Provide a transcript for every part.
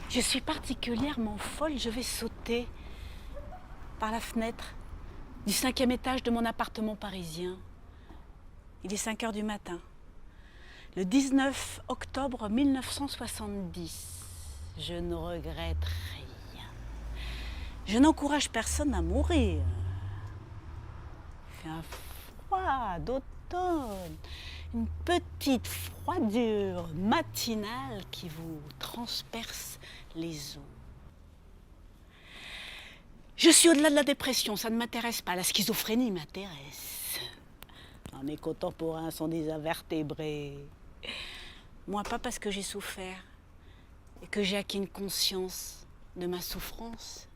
Je suis particulièrement folle, je vais sauter par la fenêtre du 5e étage de mon appartement parisien. Il est 5 heures du matin. Le 19 octobre 1970. Je ne regrette rien. Je n'encourage personne à mourir. Il fait un froid d'automne. Une petite froidure matinale qui vous transperce les os. Je suis au-delà de la dépression, ça ne m'intéresse pas. La schizophrénie m'intéresse. Non, mes contemporains sont des invertébrés. Moi, pas parce que j'ai souffert et que j'ai acquis une conscience de ma souffrance.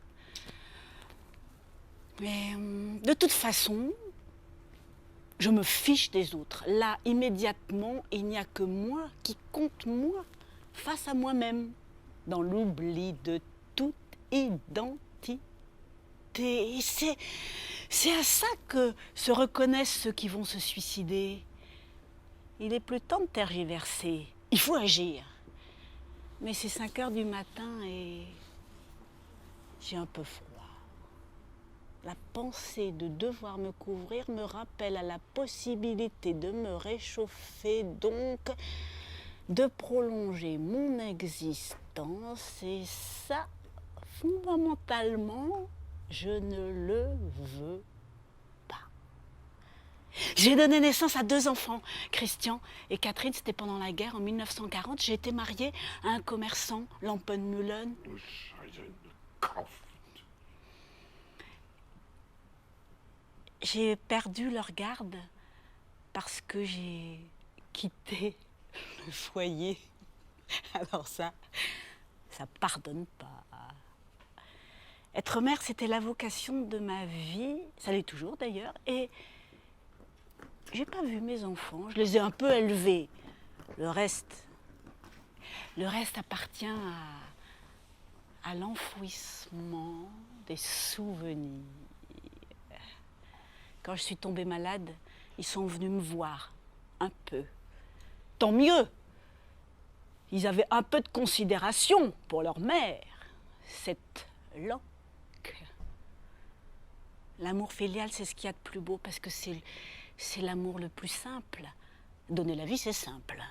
Mais de toute façon, je me fiche des autres. Là, immédiatement, il n'y a que moi qui compte moi face à moi-même, dans l'oubli de toute identité. Et c'est à ça que se reconnaissent ceux qui vont se suicider. Il est plus temps de tergiverser. Il faut agir. Mais c'est 5 heures du matin et j'ai un peu froid. La pensée de devoir me couvrir me rappelle à la possibilité de me réchauffer, donc de prolonger mon existence. Et ça, fondamentalement, je ne le veux pas. J'ai donné naissance à 2 enfants, Christian et Catherine, c'était pendant la guerre en 1940. J'ai été mariée à un commerçant, Lampenmühlen. J'ai perdu leur garde parce que j'ai quitté le foyer. Alors ça pardonne pas. Être mère, c'était la vocation de ma vie, ça l'est toujours d'ailleurs, et j'ai pas vu mes enfants, je les ai un peu élevés. Le reste appartient à l'enfouissement des souvenirs. Quand je suis tombée malade, ils sont venus me voir, un peu. Tant mieux. Ils avaient un peu de considération pour leur mère, cette Locke. L'amour filial, c'est ce qu'il y a de plus beau, parce que c'est l'amour le plus simple. Donner la vie, c'est simple.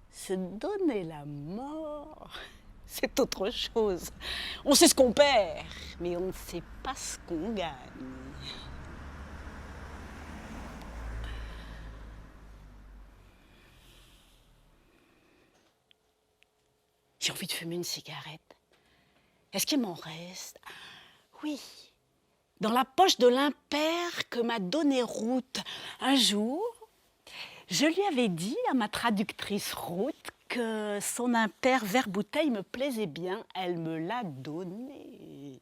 Se donner la mort, c'est autre chose. On sait ce qu'on perd, mais on ne sait pas ce qu'on gagne. J'ai envie de fumer une cigarette. Est-ce qu'il m'en reste? Oui. Dans la poche de l'impair que m'a donné Ruth. Un jour, je lui avais dit à ma traductrice Ruth que son impair verre-bouteille me plaisait bien. Elle me l'a donné.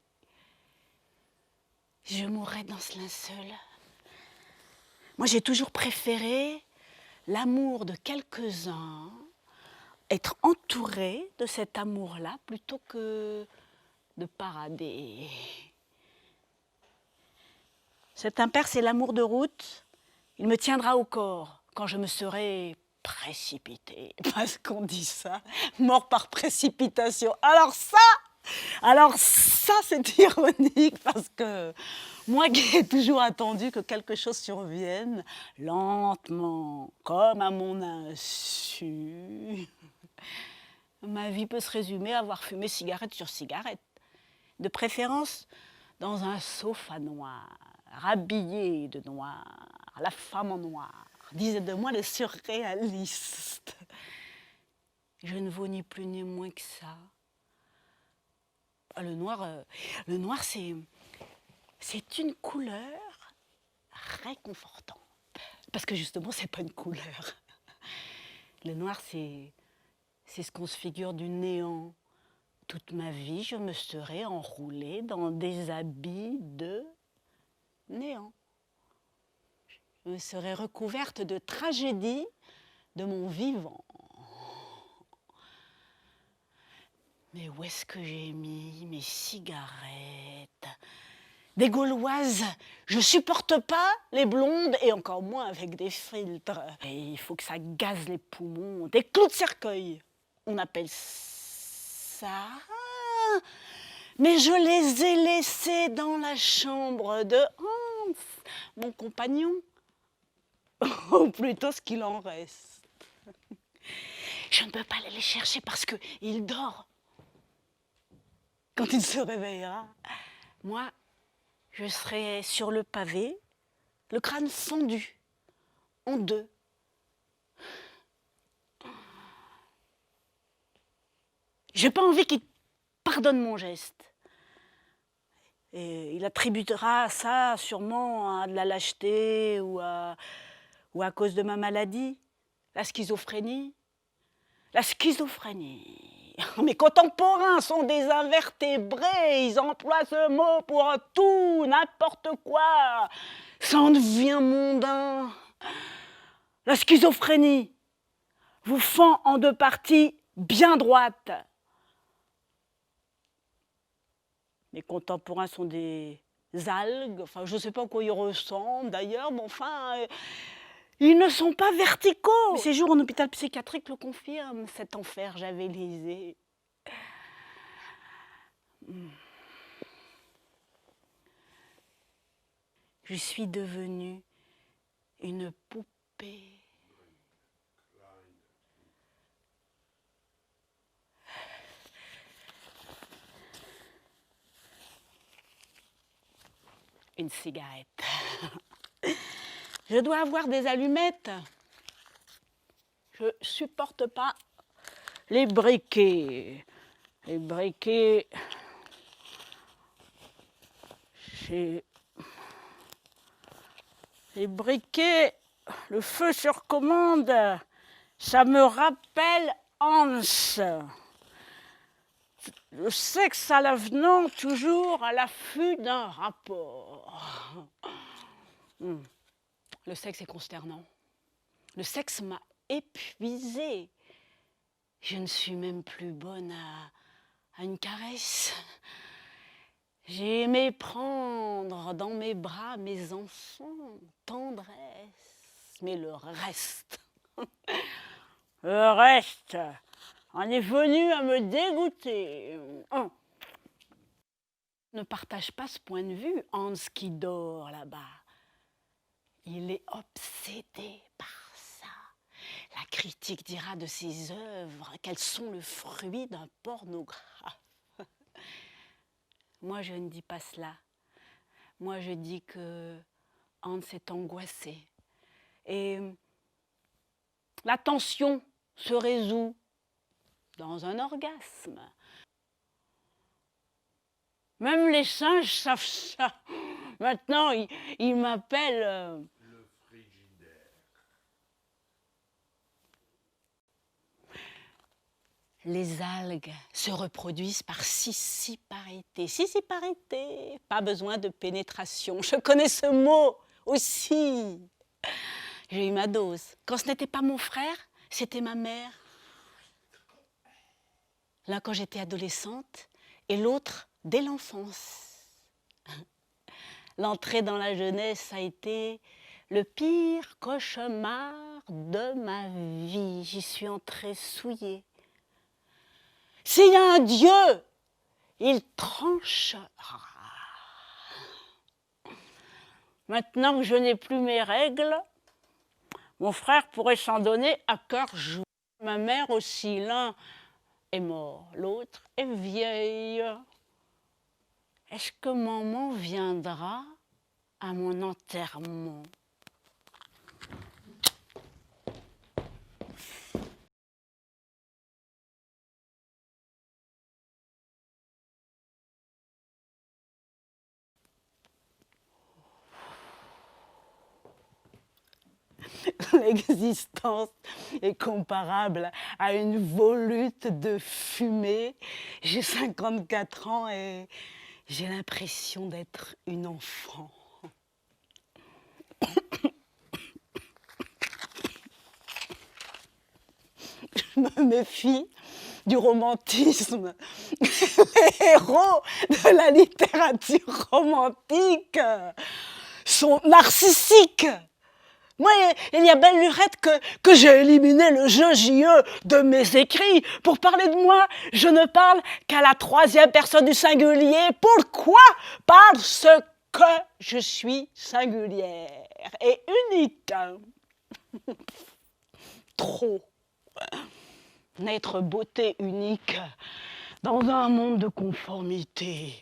Je mourrais dans ce linceul. Moi, j'ai toujours préféré l'amour de quelques-uns, être entourée de cet amour-là plutôt que de parader. Cet impair, c'est l'amour de Ruth. Il me tiendra au corps quand je me serai précipitée. Parce qu'on dit ça, mort par précipitation. Alors ça, c'est ironique parce que moi qui ai toujours attendu que quelque chose survienne lentement, comme à mon insu, ma vie peut se résumer à avoir fumé cigarette sur cigarette. De préférence dans un sofa noir, habillé de noir, la femme en noir, disait de moi le surréaliste. Je ne vaux ni plus ni moins que ça. Le noir c'est une couleur réconfortante. Parce que justement, c'est pas une couleur. Le noir, c'est ce qu'on se figure du néant. Toute ma vie, je me serais enroulée dans des habits de néant. Je me serais recouverte de tragédie de mon vivant. Mais où est-ce que j'ai mis mes cigarettes? Des Gauloises, je supporte pas les blondes et encore moins avec des filtres. Et il faut que ça gaze les poumons. Des clous de cercueil, on appelle ça. Mais je les ai laissés dans la chambre de Hans, mon compagnon. Ou plutôt ce qu'il en reste. Je ne peux pas aller les chercher parce qu'il dort. Quand il se réveillera, moi, je serai sur le pavé, le crâne fendu, en deux. J'ai pas envie qu'il pardonne mon geste. Et il attribuera ça sûrement à de la lâcheté ou à cause de ma maladie, la schizophrénie. La schizophrénie. Mes contemporains sont des invertébrés, ils emploient ce mot pour tout, n'importe quoi. Ça en devient mondain. La schizophrénie vous fend en deux parties bien droites. Mes contemporains sont des algues, enfin je ne sais pas à quoi ils ressemblent d'ailleurs, mais enfin, ils ne sont pas verticaux. Mes séjours en hôpital psychiatrique le confirment, cet enfer javelisé. Je suis devenue une poupée. Une cigarette. Je dois avoir des allumettes. Je ne supporte pas les briquets. Les briquets, les briquets, le feu sur commande, ça me rappelle Hans. Le sexe à l'avenant, toujours à l'affût d'un rapport. Le sexe est consternant. Le sexe m'a épuisée. Je ne suis même plus bonne à une caresse. J'ai aimé prendre dans mes bras mes enfants, tendresse, mais le reste, en est venu à me dégoûter. Ne partage pas ce point de vue, Hans qui dort là-bas. Il est obsédé par ça. La critique dira de ses œuvres qu'elles sont le fruit d'un pornographe. Moi, je ne dis pas cela. Moi, je dis que Hans est angoissé. Et la tension se résout dans un orgasme. Même les singes savent ça. Maintenant, ils m'appellent... le frigidaire. Les algues se reproduisent par scissiparité. Scissiparité, pas besoin de pénétration. Je connais ce mot aussi. J'ai eu ma dose. Quand ce n'était pas mon frère, c'était ma mère. L'un quand j'étais adolescente et l'autre dès l'enfance. L'entrée dans la jeunesse a été le pire cauchemar de ma vie. J'y suis entrée souillée. S'il y a un Dieu, il tranchera. Maintenant que je n'ai plus mes règles, mon frère pourrait s'en donner à cœur joie. Ma mère aussi, l'un est mort, l'autre est vieille. Est-ce que maman viendra à mon enterrement ? L'existence est comparable à une volute de fumée. J'ai 54 ans et j'ai l'impression d'être une enfant. Je me méfie du romantisme. Les héros de la littérature romantique sont narcissiques. Moi, il y a belle lurette que j'ai éliminé le jeu JE de mes écrits. Pour parler de moi, je ne parle qu'à la troisième personne du singulier. Pourquoi? Parce que je suis singulière et unique. Trop. N'être beauté unique dans un monde de conformité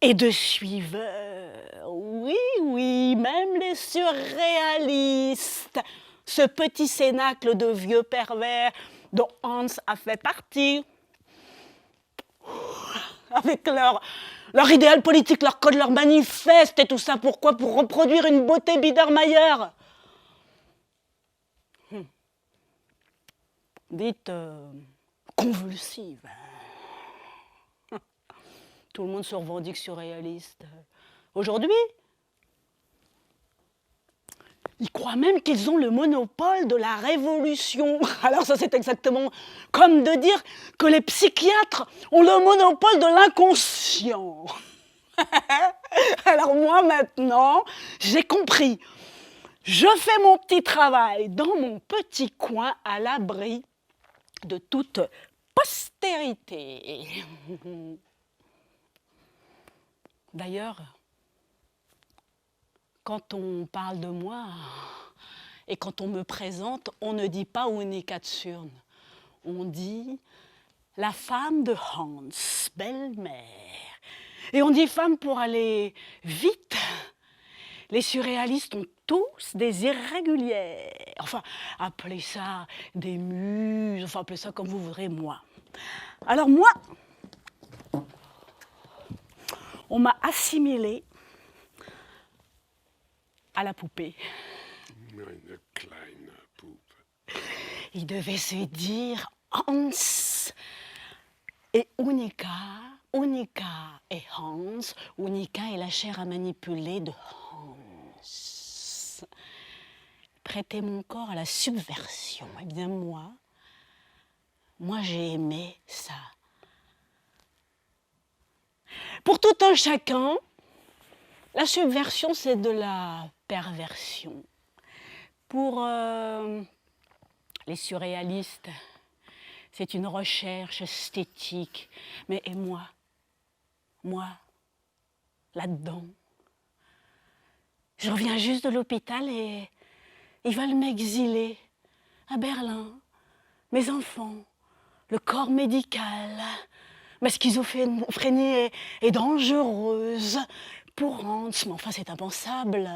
et de suiveurs. Oui, oui, même les surréalistes. Ce petit cénacle de vieux pervers dont Hans a fait partie. Avec leur idéal politique, leur code, leur manifeste et tout ça. Pourquoi? Pour reproduire une beauté Biedermeier. Dites convulsive. Tout le monde se revendique surréaliste. Aujourd'hui, ils croient même qu'ils ont le monopole de la révolution. Alors ça, c'est exactement comme de dire que les psychiatres ont le monopole de l'inconscient. Alors moi, maintenant, j'ai compris. Je fais mon petit travail dans mon petit coin à l'abri de toute postérité. D'ailleurs, quand on parle de moi et quand on me présente, on ne dit pas Unica Tsurn. On dit la femme de Hans, belle-mère. Et on dit femme pour aller vite. Les surréalistes ont tous des irrégulières. Enfin, appelez ça des muses, enfin, appelez ça comme vous voudrez, moi. Alors moi, on m'a assimilée à la poupée. Une kleine Puppe. Il devait se dire Hans et Unica. Unica et Hans. Unica est la chair à manipuler de Hans. Prêter mon corps à la subversion. Eh bien moi j'ai aimé ça. Pour tout un chacun, la subversion, c'est de la perversion. Pour les surréalistes, c'est une recherche esthétique. Mais et moi, là-dedans, je reviens juste de l'hôpital et ils veulent m'exiler à Berlin. Mes enfants, le corps médical, ma schizophrénie est dangereuse pour Hans. Mais enfin, c'est impensable.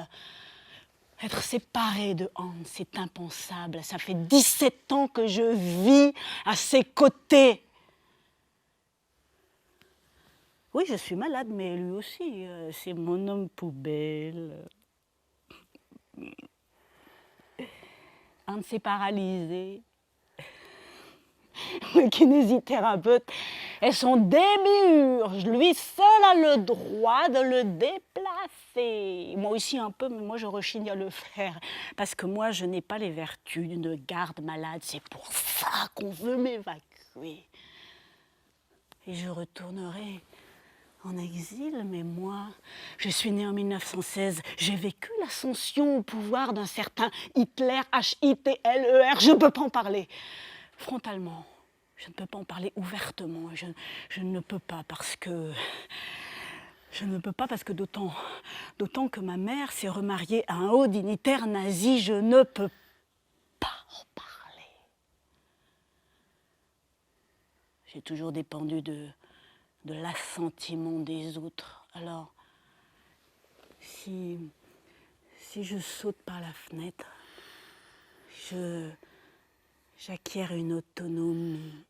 Être séparée de Hans, c'est impensable. Ça fait 17 ans que je vis à ses côtés. Oui, je suis malade, mais lui aussi, c'est mon homme poubelle. Hans est paralysé. Le kinésithérapeute est son démiurge. Lui seul a le droit de le déplacer. Moi aussi un peu, mais moi je rechigne à le faire. Parce que moi je n'ai pas les vertus d'une garde malade. C'est pour ça qu'on veut m'évacuer. Et je retournerai en exil, mais moi, je suis née en 1916. J'ai vécu l'ascension au pouvoir d'un certain Hitler, H-I-T-L-E-R. Je ne peux pas en parler frontalement. Je ne peux pas en parler ouvertement. Je ne peux pas parce que... Je ne peux pas parce que d'autant que ma mère s'est remariée à un haut dignitaire nazi, je ne peux pas en parler. J'ai toujours dépendu de l'assentiment des autres. Alors, si je saute par la fenêtre, j'acquiers une autonomie.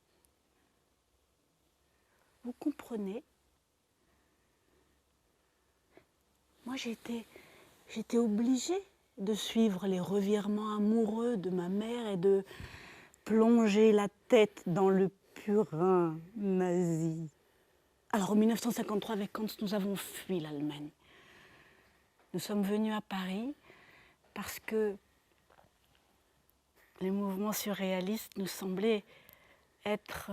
Vous comprenez? Moi, j'étais obligée de suivre les revirements amoureux de ma mère et de plonger la tête dans le purin nazi. Alors en 1953, avec Hans, nous avons fui l'Allemagne. Nous sommes venus à Paris parce que les mouvements surréalistes nous semblaient être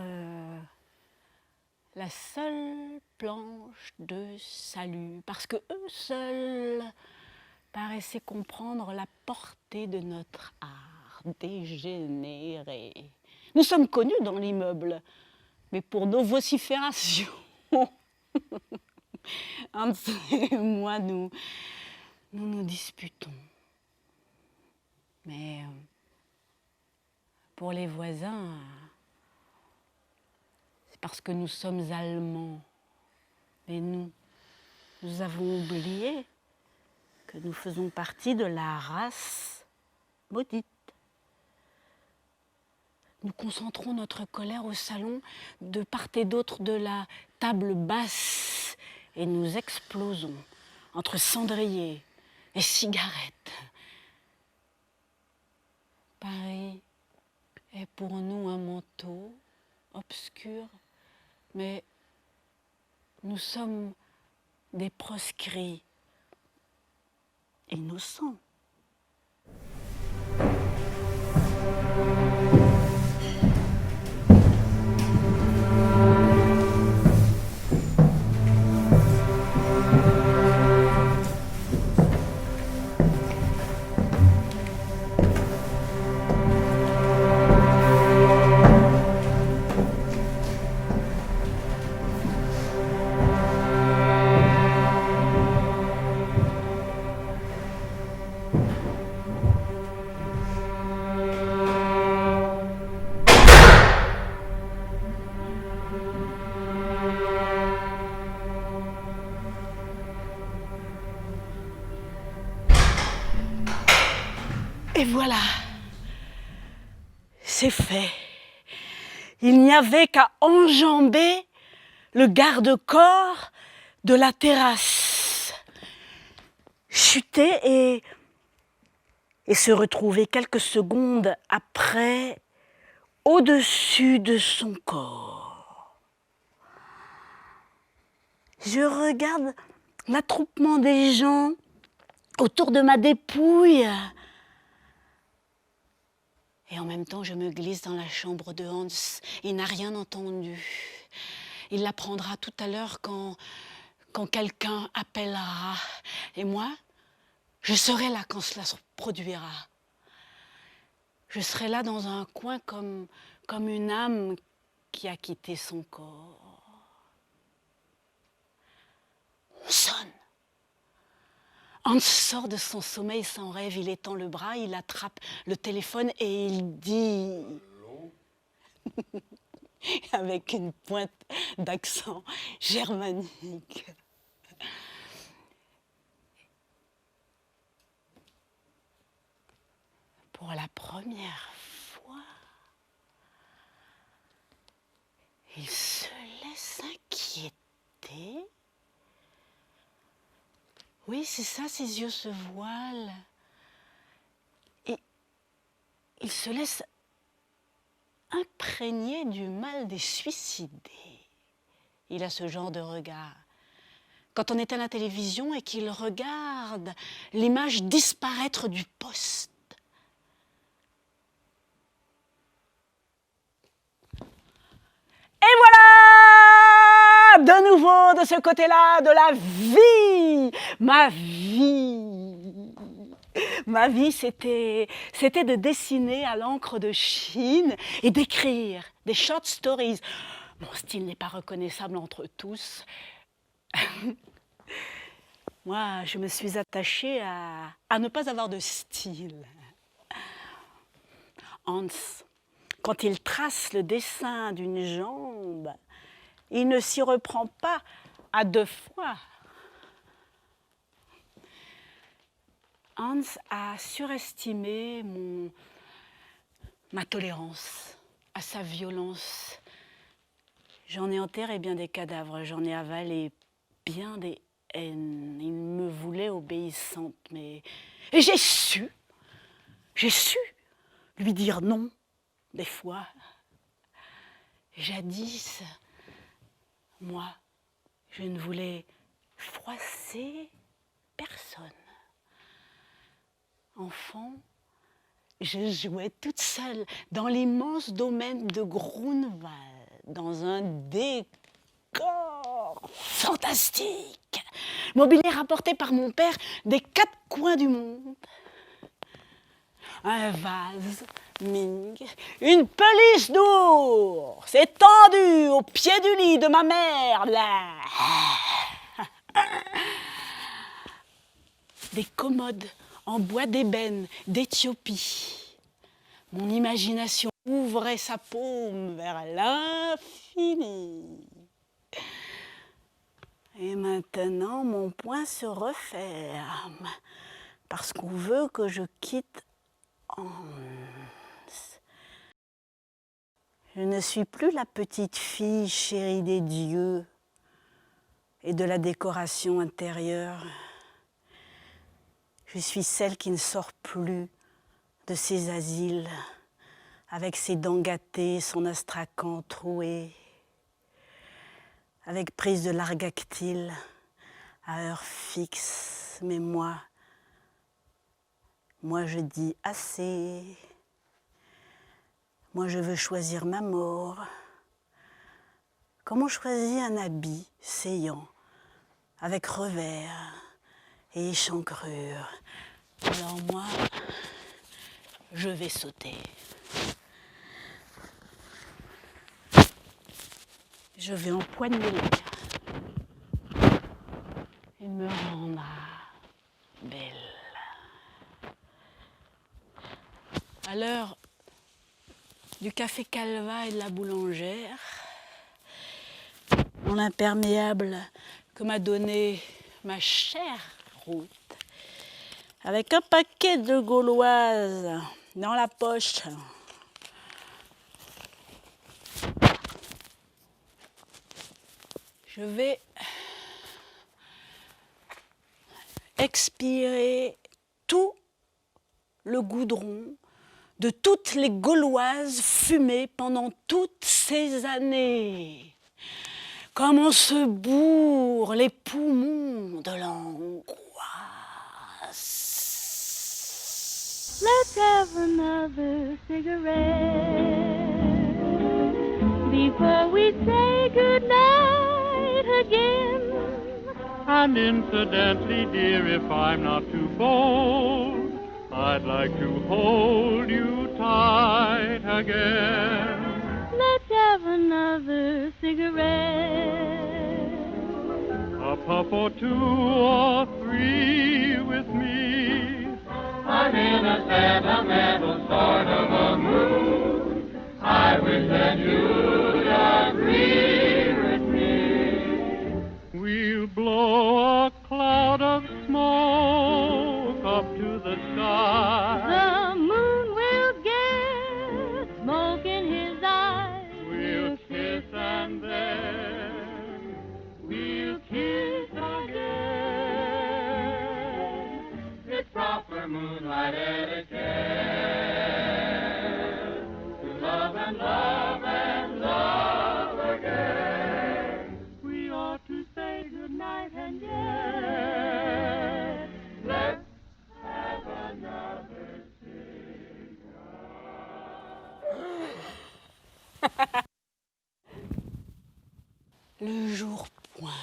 la seule planche de salut, parce que eux seuls paraissaient comprendre la portée de notre art dégénéré. Nous sommes connus dans l'immeuble, mais pour nos vociférations. Hans et moi, nous disputons. Mais pour les voisins, c'est parce que nous sommes Allemands. Et nous avons oublié que nous faisons partie de la race maudite. Nous concentrons notre colère au salon de part et d'autre de la table basse et nous explosons entre cendriers et cigarettes. Paris est pour nous un manteau obscur, mais nous sommes des proscrits innocents. Et voilà, c'est fait. Il n'y avait qu'à enjamber le garde-corps de la terrasse, chuter et se retrouver quelques secondes après au-dessus de son corps. Je regarde l'attroupement des gens autour de ma dépouille. Et en même temps, je me glisse dans la chambre de Hans. Il n'a rien entendu. Il l'apprendra tout à l'heure quand quelqu'un appellera. Et moi, je serai là quand cela se produira. Je serai là dans un coin comme une âme qui a quitté son corps. On sonne. Hans sort de son sommeil sans rêve, il étend le bras, il attrape le téléphone et il dit avec une pointe d'accent germanique. Pour la première fois, il se laisse inquiéter. Oui, c'est ça, ses yeux se voilent. Et il se laisse imprégné du mal des suicidés. Il a ce genre de regard. Quand on est à la télévision et qu'il regarde l'image disparaître du poste. Et voilà! De nouveau de ce côté-là de la vie. Ma vie, c'était de dessiner à l'encre de Chine et d'écrire des short stories. Mon style n'est pas reconnaissable entre tous. Moi, je me suis attachée à ne pas avoir de style. Hans, quand il trace le dessin d'une jambe, il ne s'y reprend pas à 2 fois. Hans a surestimé ma tolérance à sa violence. J'en ai enterré bien des cadavres, j'en ai avalé bien des haines. Il me voulait obéissante, mais Et j'ai su lui dire non, des fois. Jadis, moi, je ne voulais froisser personne. Enfant, je jouais toute seule dans l'immense domaine de Grunewald, dans un décor fantastique, mobilier rapporté par mon père des 4 coins du monde. Un vase, Ming, une pelisse d'ours étendue au pied du lit de ma mère, là. Des commodes en bois d'ébène d'Éthiopie. Mon imagination ouvrait sa paume vers l'infini. Et maintenant, mon poing se referme parce qu'on veut que je quitte Hans. Je ne suis plus la petite fille chérie des dieux et de la décoration intérieure. Je suis celle qui ne sort plus de ses asiles, avec ses dents gâtées, son astrakhan troué, avec prise de largactyle à heure fixe. Mais moi je dis assez. Moi je veux choisir ma mort. Comme on choisit un habit saillant, avec revers et échancrure. Alors moi, je vais sauter. Je vais empoigner l'air. Il me rendra belle. À l'heure du café Calva et de la boulangère, dans l'imperméable que m'a donné ma chère Ruth, avec un paquet de gauloises dans la poche. Je vais expirer tout le goudron de toutes les gauloises fumées pendant toutes ces années. Comme on se bourre les poumons de l'angoisse. Let's have another cigarette before we say goodnight again. And incidentally, dear, if I'm not too bold, I'd like to hold you tight again. Let's have another cigarette. A puff or 2 or 3 with me. I'm in a sentimental sort of a mood. I wish that you'd agree with me. We'll blow a cloud of smoke up to the sky. The moon will get smoke in his eyes. We'll kiss and then we'll kiss again. It's proper moonlight etiquette to love and love and love again. We ought to say goodnight and yet let's have another cigar. Le jour point.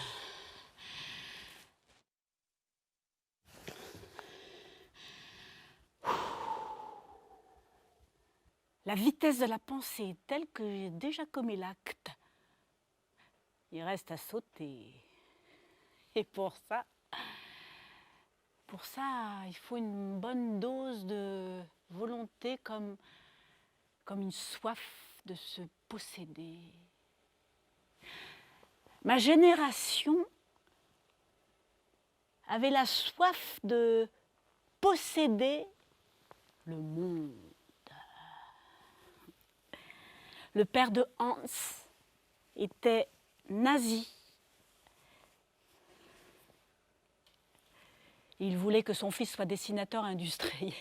La vitesse de la pensée est telle que j'ai déjà commis l'acte. Il reste à sauter. Et pour ça, il faut une bonne dose de volonté comme une soif de se posséder. Ma génération avait la soif de posséder le monde. Le père de Hans était nazi. Il voulait que son fils soit dessinateur industriel.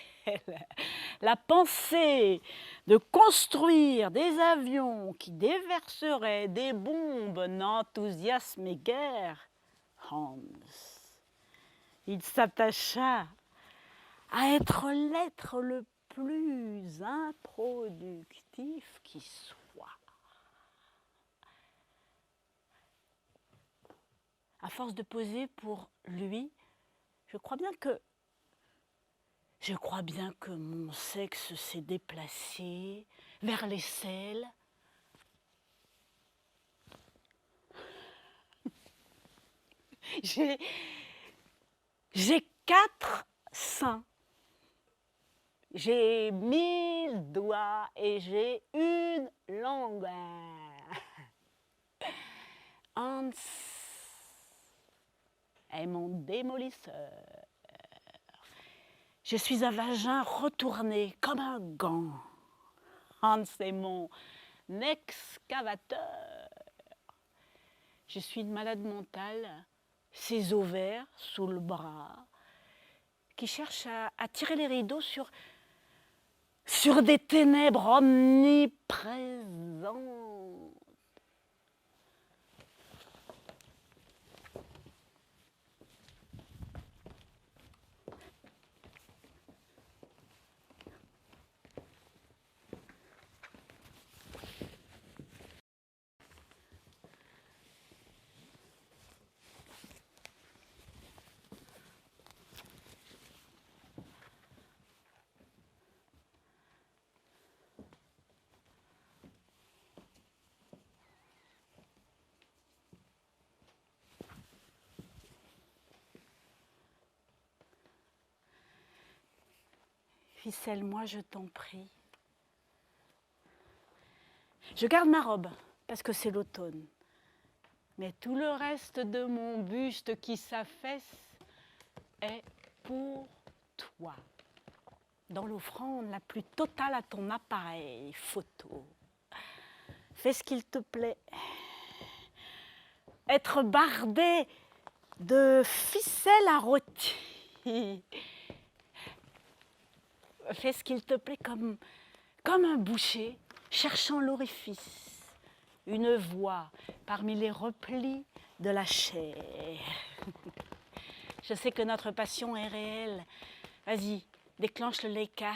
La pensée de construire des avions qui déverseraient des bombes n'enthousiasmait guère Hans. Il s'attacha à être l'être le plus improductif qui soit. À force de poser pour lui, je crois bien que mon sexe s'est déplacé vers l'aisselle. J'ai 4 seins. J'ai 1000 doigts et j'ai une langue. Hans est mon démolisseur. Je suis un vagin retourné comme un gant. Hans est mon excavateur. Je suis une malade mentale, ses ovaires sous le bras, qui cherche à tirer les rideaux sur des ténèbres omniprésentes. Ficelle-moi, je t'en prie. Je garde ma robe, parce que c'est l'automne. Mais tout le reste de mon buste qui s'affaisse est pour toi. Dans l'offrande la plus totale à ton appareil photo. Fais ce qu'il te plaît. Être bardé de ficelles à rôti. Fais ce qu'il te plaît comme un boucher cherchant l'orifice, une voie parmi les replis de la chair. Je sais que notre passion est réelle. Vas-y, déclenche le Leica.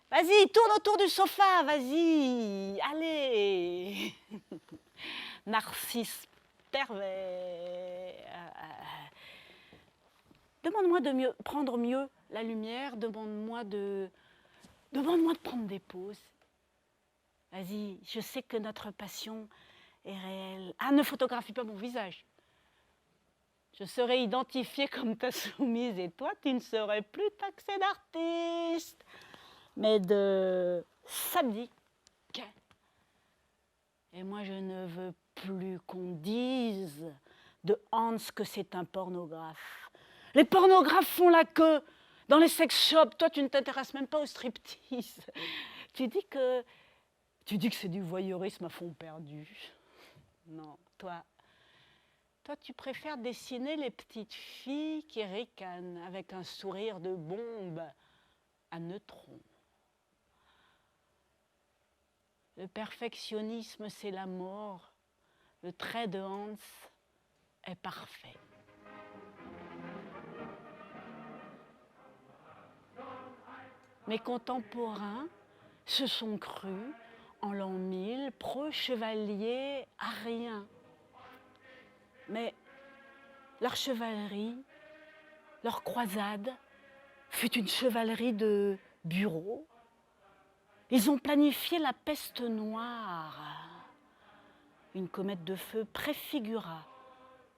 Vas-y, tourne autour du sofa, vas-y, allez. Narcisse pervers. Demande-moi de prendre mieux la lumière, demande-moi de prendre des pauses. Vas-y, je sais que notre passion est réelle. Ah, ne photographie pas mon visage. Je serai identifiée comme ta soumise et toi, tu ne serais plus taxée d'artiste, mais de sadique. Et moi, je ne veux plus qu'on dise de Hans que c'est un pornographe. Les pornographes font la queue dans les sex shops. Toi, tu ne t'intéresses même pas au striptease. Tu dis que c'est du voyeurisme à fond perdu. Non, toi, tu préfères dessiner les petites filles qui ricanent avec un sourire de bombe à neutrons. Le perfectionnisme, c'est la mort. Le trait de Hans est parfait. Mes contemporains se sont crus, en l'an 1000, pro-chevaliers ariens. Mais leur chevalerie, leur croisade, fut une chevalerie de bureau. Ils ont planifié la peste noire. Une comète de feu préfigura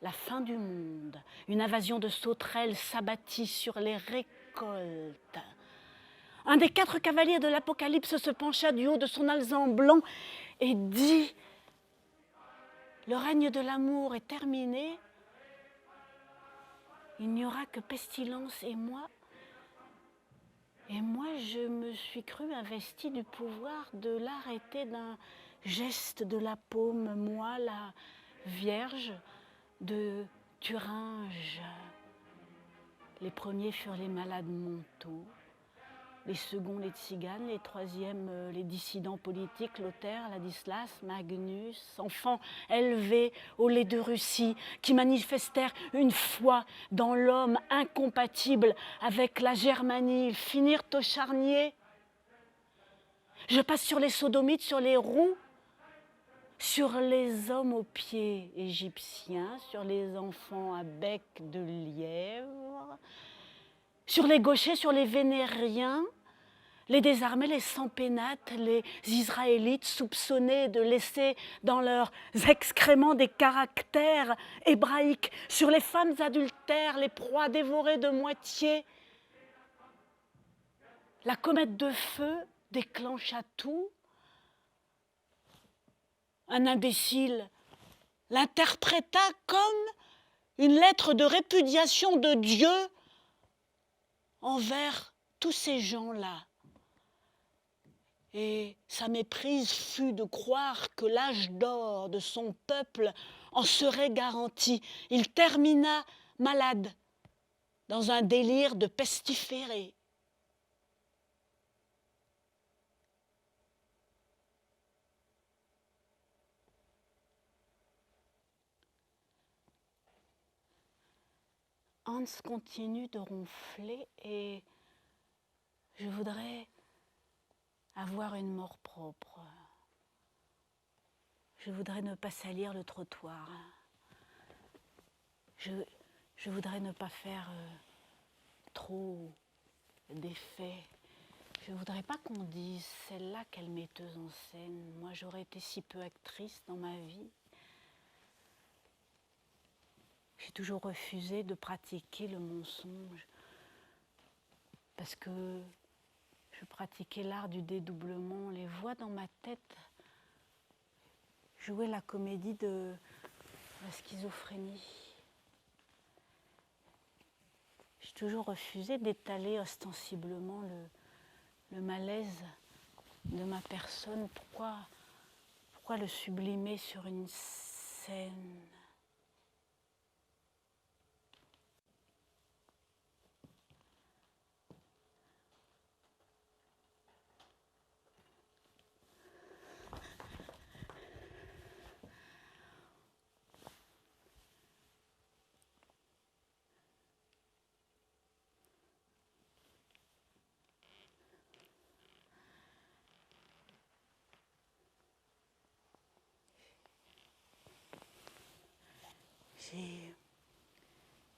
la fin du monde. Une invasion de sauterelles s'abattit sur les récoltes. Un des 4 cavaliers de l'Apocalypse se pencha du haut de son alezan blanc et dit « Le règne de l'amour est terminé. Il n'y aura que pestilence et moi. Et moi, je me suis crue investie du pouvoir de l'arrêter d'un geste de la paume, moi, la Vierge de Thuringe. Les premiers furent les malades mentaux, les seconds les tziganes, les troisièmes les dissidents politiques, Lothaire, Ladislas, Magnus, enfants élevés au lait de Russie, qui manifestèrent une foi dans l'homme incompatible avec la Germanie. Ils finirent au charnier. Je passe sur les sodomites, sur les roues, sur les hommes aux pieds égyptiens, sur les enfants à bec de lièvre, sur les gauchers, sur les vénériens, les désarmés, les sans-pénates, les Israélites soupçonnés de laisser dans leurs excréments des caractères hébraïques, sur les femmes adultères, les proies dévorées de moitié. La comète de feu déclencha tout. Un imbécile l'interpréta comme une lettre de répudiation de Dieu envers tous ces gens-là. Et sa méprise fut de croire que l'âge d'or de son peuple en serait garanti. Il termina malade, dans un délire de pestiféré. Hans continue de ronfler et je voudrais avoir une mort propre. Je voudrais ne pas salir le trottoir. Je voudrais ne pas faire trop d'effets. Je ne voudrais pas qu'on dise « celle-là, quelle metteuse en scène ». Moi, j'aurais été si peu actrice dans ma vie. J'ai toujours refusé de pratiquer le mensonge parce que je pratiquais l'art du dédoublement. Les voix dans ma tête jouaient la comédie de la schizophrénie. J'ai toujours refusé d'étaler ostensiblement le malaise de ma personne. Pourquoi le sublimer sur une scène ?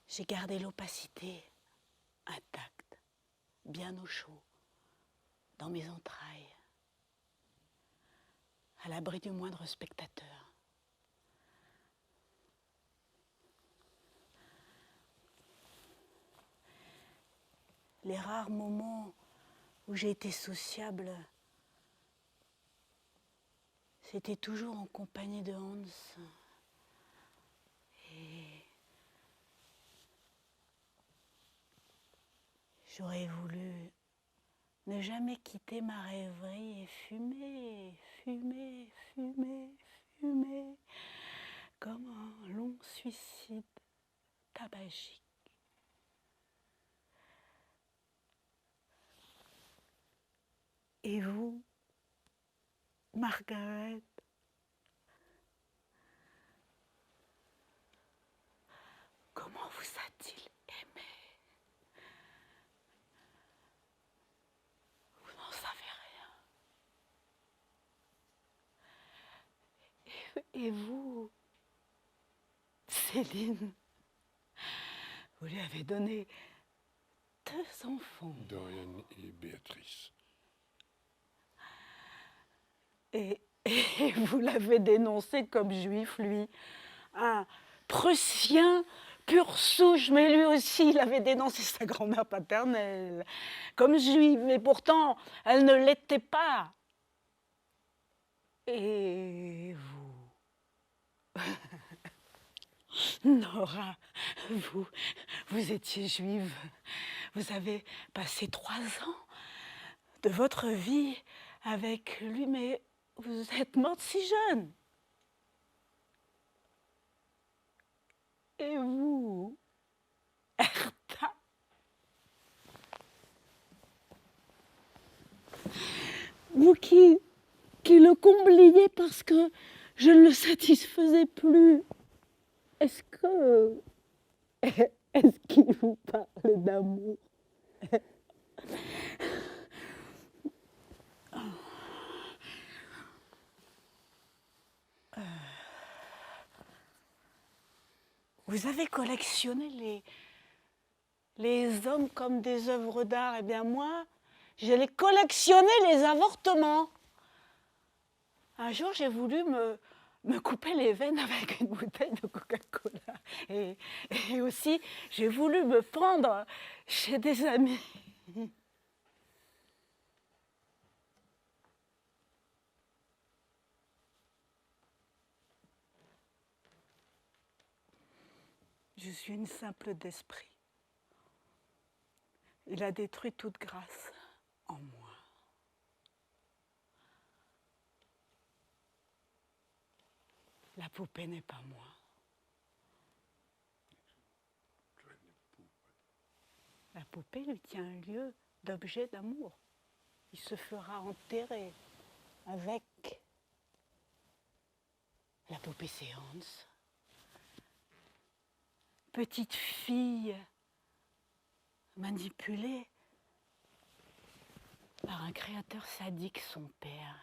J'ai gardé l'opacité intacte, bien au chaud, dans mes entrailles, à l'abri du moindre spectateur. Les rares moments où j'ai été sociable, c'était toujours en compagnie de Hans. Et j'aurais voulu ne jamais quitter ma rêverie et fumer, fumer, fumer, fumer, comme un long suicide tabagique. Et vous, Margaret, comment vous a-t-il aimé? Vous n'en savez rien. Et vous, Céline, vous lui avez donné 2 enfants. Dorian et Béatrice. Et vous l'avez dénoncé comme juif, lui. Un Prussien pur souche, mais lui aussi, il avait dénoncé sa grand-mère paternelle comme juive, mais pourtant, elle ne l'était pas. Et vous, Nora, vous étiez juive. Vous avez passé 3 ans de votre vie avec lui, mais vous êtes morte si jeune. Et vous, Hertha, Vous qui le combliez parce que je ne le satisfaisais plus, est-ce qu'il vous parle d'amour? Vous avez collectionné les hommes comme des œuvres d'art. Eh bien moi, j'ai collectionné les avortements. Un jour, j'ai voulu me couper les veines avec une bouteille de Coca-Cola. Et aussi, j'ai voulu me pendre chez des amis. Je suis une simple d'esprit. Il a détruit toute grâce en moi. La poupée n'est pas moi. La poupée lui tient un lieu d'objet d'amour. Il se fera enterrer avec. La poupée, c'est Hans. Petite fille manipulée par un créateur sadique, son père.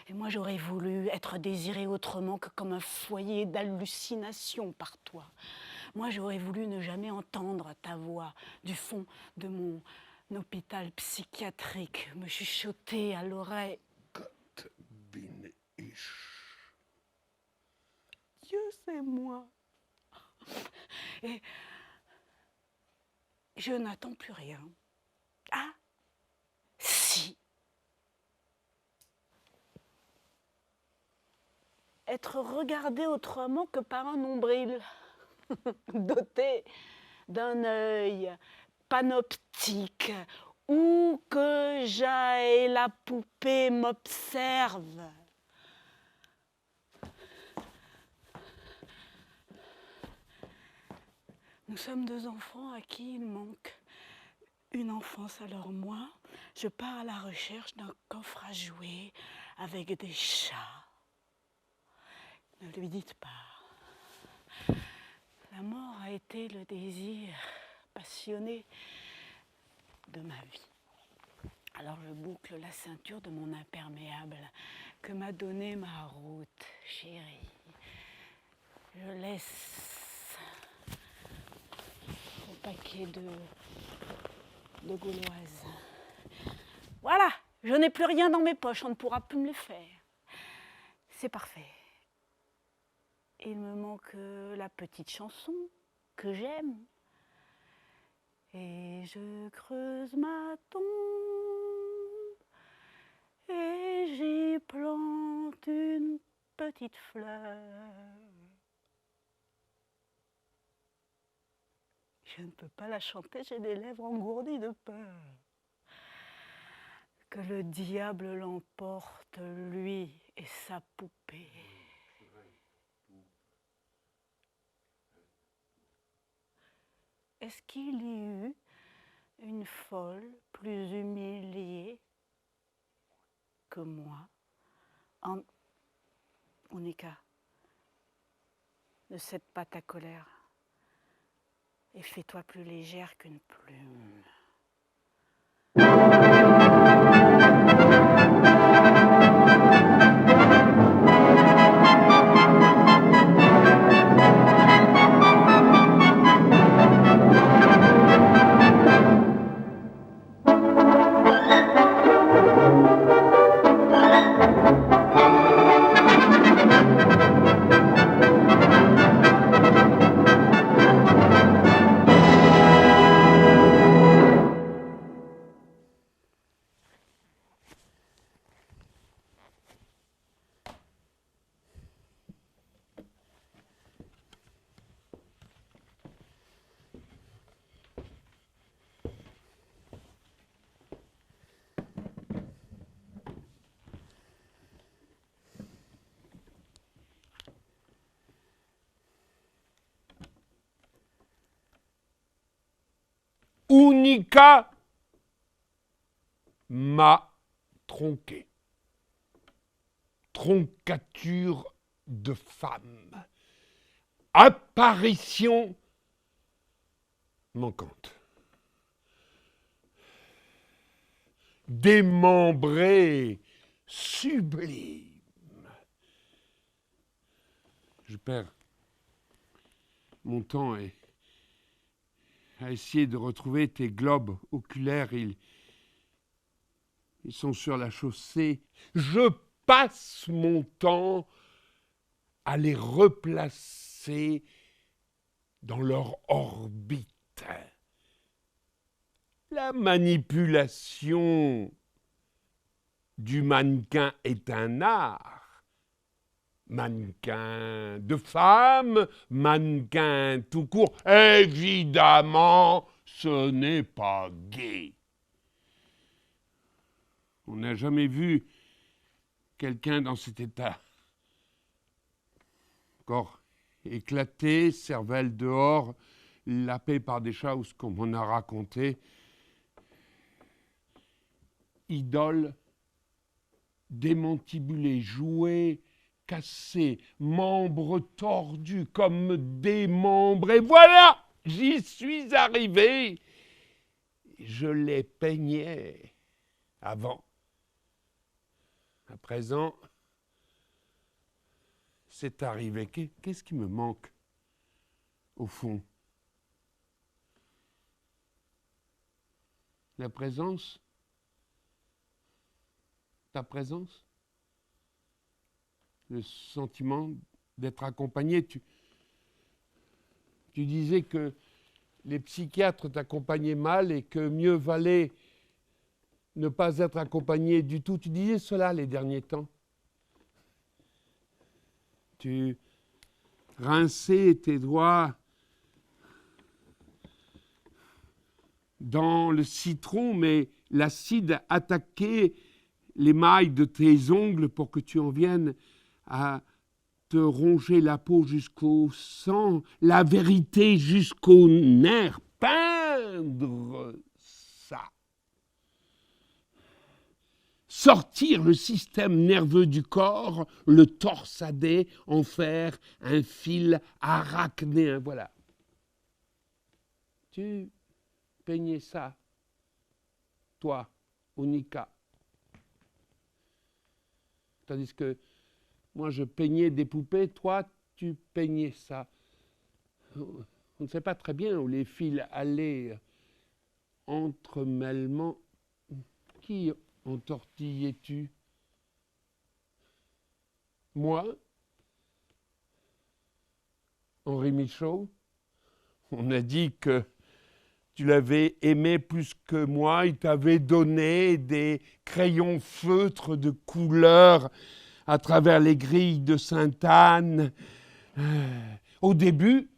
Et moi, j'aurais voulu être désirée autrement que comme un foyer d'hallucination par toi. Moi, j'aurais voulu ne jamais entendre ta voix du fond de mon hôpital psychiatrique me chuchoter à l'oreille. Gott bin ich. Dieu, c'est moi. Et je n'attends plus rien. Ah, si. Être regardé autrement que par un nombril, doté d'un œil panoptique, où que j'aille, la poupée m'observe. Nous sommes deux enfants à qui il manque une enfance. Alors moi, je pars à la recherche d'un coffre à jouer avec des chats. Ne lui dites pas. La mort a été le désir passionné de ma vie. Alors je boucle la ceinture de mon imperméable que m'a donné ma route, chérie. Je laisse au paquet de gauloises. Voilà, je n'ai plus rien dans mes poches, on ne pourra plus me les faire. C'est parfait. Il me manque la petite chanson que j'aime. Et je creuse ma tombe et j'y plante une petite fleur. Je ne peux pas la chanter, j'ai des lèvres engourdies de peur. Que le diable l'emporte, lui et sa poupée. Est-ce qu'il y eut une folle plus humiliée que moi, Onika, de cette pâte à colère, et fais-toi plus légère qu'une plume. Unica m'a tronqué. Troncature de femme. Apparition manquante. Démembré, sublime. Je perds mon temps à essayer de retrouver tes globes oculaires. Ils sont sur la chaussée. Je passe mon temps à les replacer dans leur orbite. La manipulation du mannequin est un art. Mannequin de femme, mannequin tout court. Évidemment, ce n'est pas gai. On n'a jamais vu quelqu'un dans cet état. Corps éclaté, cervelle dehors, lapé par des chats ou ce qu'on m'en a raconté. Idole démantibulée, jouée, cassée, membres tordus comme démembrés. Voilà, j'y suis arrivé. Je les peignais avant. À présent, c'est arrivé. Qu'est-ce qui me manque, au fond? La présence? Ta présence? Le sentiment d'être accompagné? Tu disais que les psychiatres t'accompagnaient mal et que mieux valait ne pas être accompagné du tout. Tu disais cela les derniers temps. Tu rinçais tes doigts dans le citron, mais l'acide attaquait les mailles de tes ongles pour que tu en viennes à te ronger la peau jusqu'au sang, la vérité jusqu'au nerf, peindre ça. Sortir le système nerveux du corps, le torsader, en faire un fil arachnéen. Voilà. Tu peignais ça, toi, Unica. Tandis que moi, je peignais des poupées, toi, tu peignais ça. On ne sait pas très bien où les fils allaient entremêlement. Qui entortillais-tu? Moi? Henri Michaud? On a dit que tu l'avais aimé plus que moi. Il t'avait donné des crayons feutres de couleur à travers les grilles de Sainte-Anne. Au début,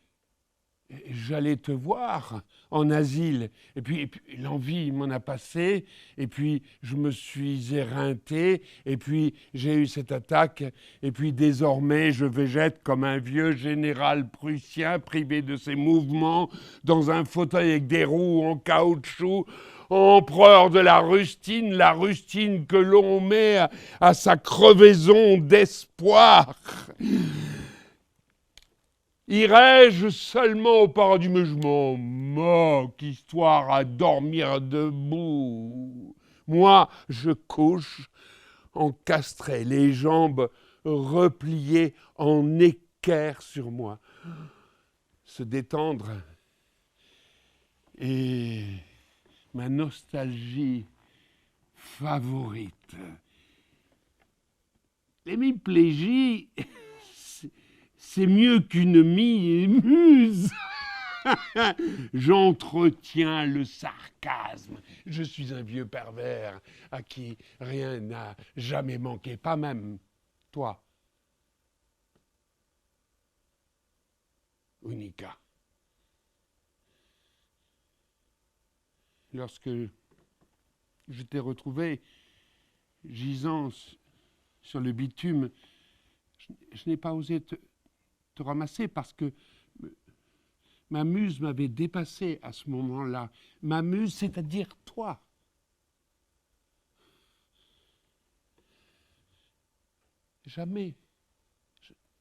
j'allais te voir en asile. Et puis l'envie m'en a passé. Et puis, je me suis éreinté. Et puis, j'ai eu cette attaque. Et puis, désormais, je végète comme un vieux général prussien privé de ses mouvements dans un fauteuil avec des roues en caoutchouc. Empereur de la rustine que l'on met à sa crevaison d'espoir. Irais-je seulement au paradis? Mais je m'en moque, histoire à dormir debout. Moi, je couche encastré, les jambes repliées en équerre sur moi. Se détendre. Et ma nostalgie favorite. L'hémiplégie, c'est mieux qu'une muse. J'entretiens le sarcasme. Je suis un vieux pervers à qui rien n'a jamais manqué, pas même toi, Unica. Lorsque je t'ai retrouvé gisant sur le bitume, je n'ai pas osé te ramasser parce que ma muse m'avait dépassé à ce moment-là. Ma muse, c'est-à-dire toi. Jamais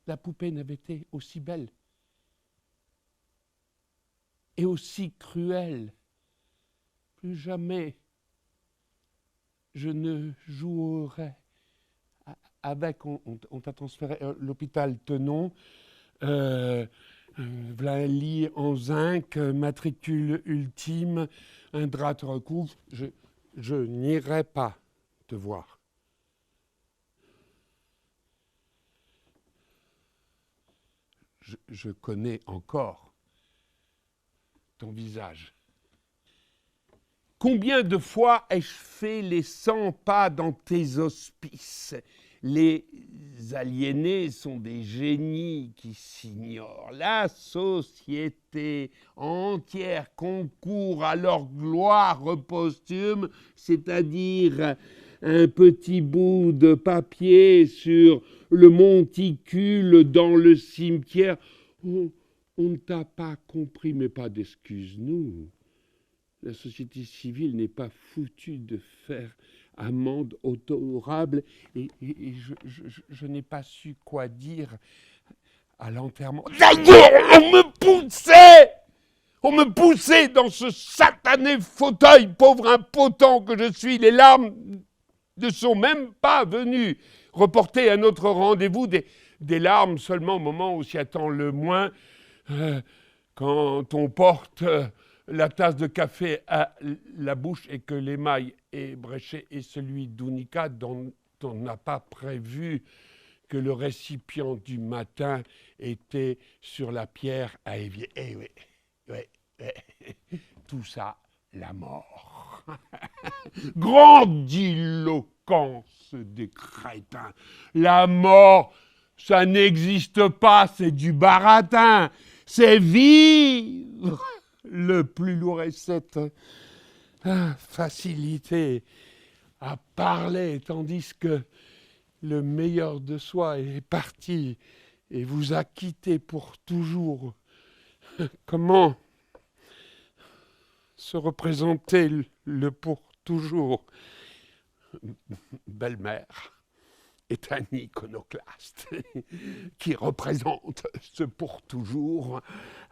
la poupée n'avait été aussi belle et aussi cruelle. Plus jamais je ne jouerai avec. On t'a transféré à l'hôpital Tenon, voilà un lit en zinc, matricule ultime, un drap te recouvre. Je n'irai pas te voir. Je connais encore ton visage. Combien de fois ai-je fait les 100 pas dans tes hospices? Les aliénés sont des génies qui s'ignorent. La société entière concourt à leur gloire posthume, c'est-à-dire un petit bout de papier sur le monticule dans le cimetière. On ne t'a pas compris, mais pas d'excuses, nous. La société civile n'est pas foutue de faire amende honorable et je n'ai pas su quoi dire à l'enterrement. D'ailleurs, on me poussait dans ce satané fauteuil, pauvre impotent que je suis. Les larmes ne sont même pas venues. Reporter à notre rendez-vous des larmes seulement au moment où s'y attend le moins, quand on porte la tasse de café à la bouche et que l'émail ébréché est celui d'Unica dont on n'a pas prévu que le récipient du matin était sur la pierre à évier. Eh oui, tout ça, la mort. Grandiloquence des crétins. La mort, ça n'existe pas, c'est du baratin. C'est vivre. Le plus lourd est cette facilité à parler, tandis que le meilleur de soi est parti et vous a quitté pour toujours. Comment se représenter le pour toujours? Belle-mère est un iconoclaste qui représente ce pour toujours,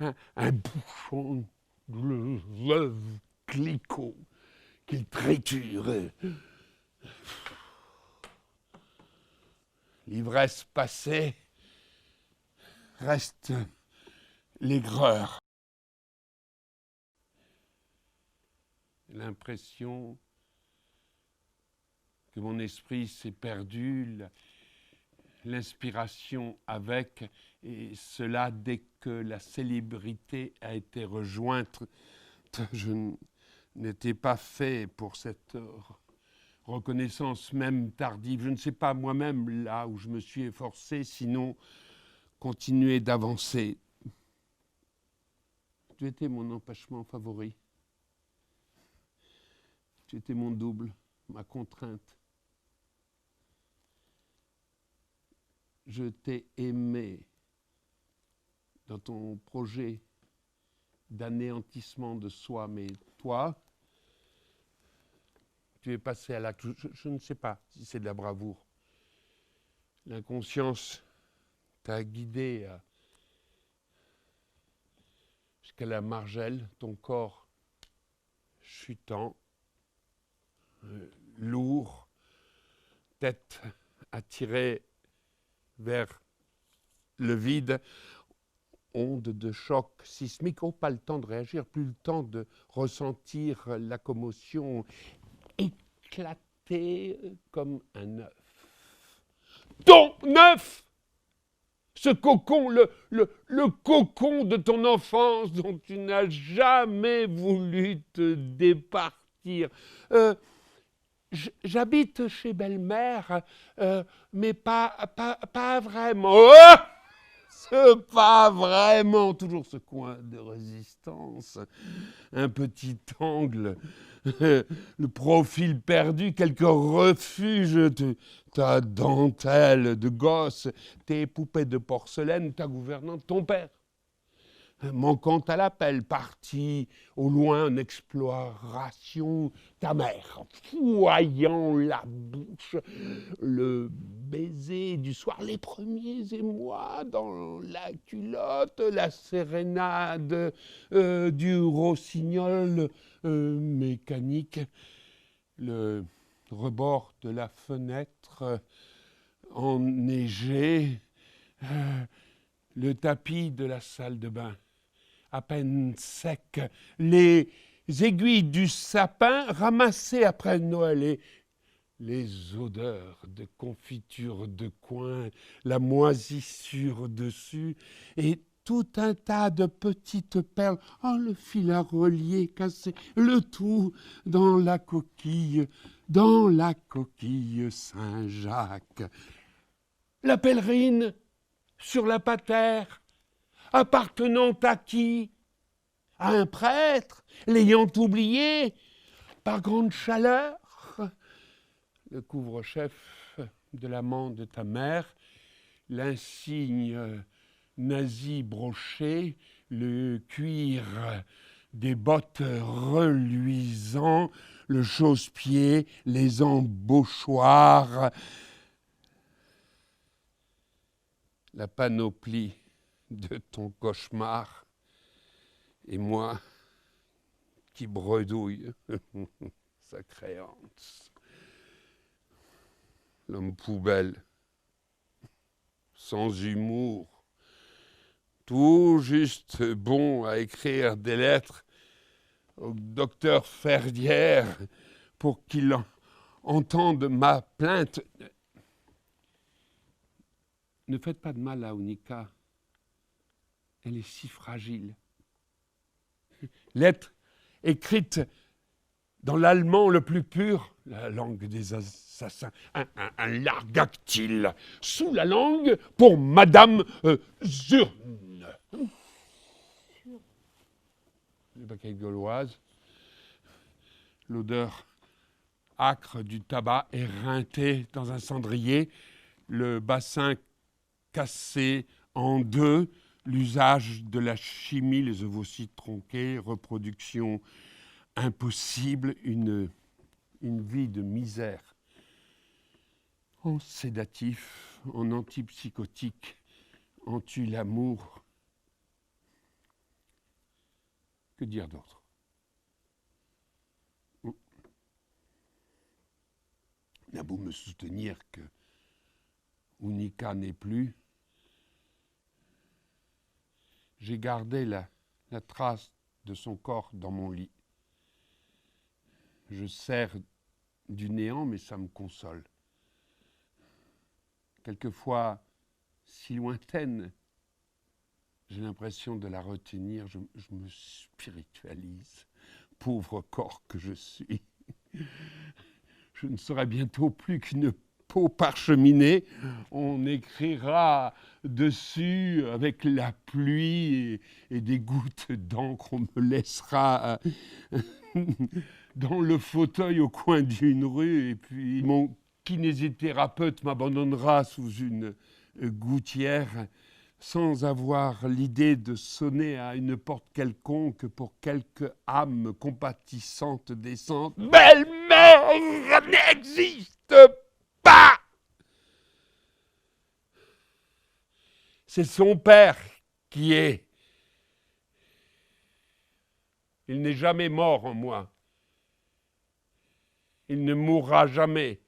un bouchon de veuve Clicquot qu'il triture. L'ivresse passée reste l'aigreur. L'impression que mon esprit s'est perdu, l'inspiration avec, et cela dès que la célébrité a été rejointe. Je n'étais pas fait pour cette reconnaissance même tardive. Je ne sais pas moi-même là où je me suis efforcé, sinon continuer d'avancer. Tu étais mon empêchement favori. Tu étais mon double, ma contrainte. Je t'ai aimé dans ton projet d'anéantissement de soi, mais toi, tu es passé à l'acte. Je ne sais pas si c'est de la bravoure. L'inconscience t'a guidé jusqu'à la margelle, ton corps chutant, lourd, tête attirée vers le vide, onde de choc sismique. Oh, pas le temps de réagir, plus le temps de ressentir la commotion, éclater comme un œuf. Ton œuf! Ce cocon, le cocon de ton enfance dont tu n'as jamais voulu te départir. J'habite chez belle-mère, mais pas vraiment. Oh, c'est pas vraiment toujours ce coin de résistance, un petit angle, le profil perdu, quelques refuges, ta dentelle de gosse, tes poupées de porcelaine, ta gouvernante, ton père. Manquant à l'appel, parti au loin en exploration, ta mère, foyant la bouche, le baisers du soir, les premiers émois dans la culotte, la sérénade du rossignol mécanique, le rebord de la fenêtre enneigé, le tapis de la salle de bain à peine sec, les aiguilles du sapin ramassées après Noël et les odeurs de confiture de coin, la moisissure dessus et tout un tas de petites perles, le fil à relier cassé, le tout dans la coquille Saint-Jacques. La pèlerine sur la patère, appartenant à qui? À un prêtre, l'ayant oublié par grande chaleur. Le couvre-chef de l'amant de ta mère, l'insigne nazi broché, le cuir des bottes reluisants, le chausse-pied, les embauchoirs, la panoplie de ton cauchemar, et moi qui bredouille sa créance. L'homme poubelle, sans humour, tout juste bon à écrire des lettres au docteur Ferrière pour qu'il entende ma plainte. Ne faites pas de mal à Unica. Elle est si fragile. Lettre écrite dans l'allemand le plus pur, la langue des assassins, un largactyle sous la langue pour Madame Zurne. Les baguettes gauloises, l'odeur âcre du tabac éreinté dans un cendrier, le bassin cassé en deux, l'usage de la chimie, les ovocytes tronqués, reproduction impossible, une vie de misère. En sédatif, en antipsychotique, en tue l'amour. Que dire d'autre? On a beau me soutenir que Unica n'est plus, j'ai gardé la trace de son corps dans mon lit. Je sers du néant, mais ça me console. Quelquefois, si lointaine, j'ai l'impression de la retenir, je me spiritualise. Pauvre corps que je suis. Je ne serai bientôt plus qu'une peau parcheminée. On écrira dessus avec la pluie et des gouttes d'encre. On me laissera dans le fauteuil au coin d'une rue et puis mon kinésithérapeute m'abandonnera sous une gouttière sans avoir l'idée de sonner à une porte quelconque pour quelque âme compatissante descente. Belle-mère n'existe pas! C'est son père qui est. Il n'est jamais mort en moi. Il ne mourra jamais.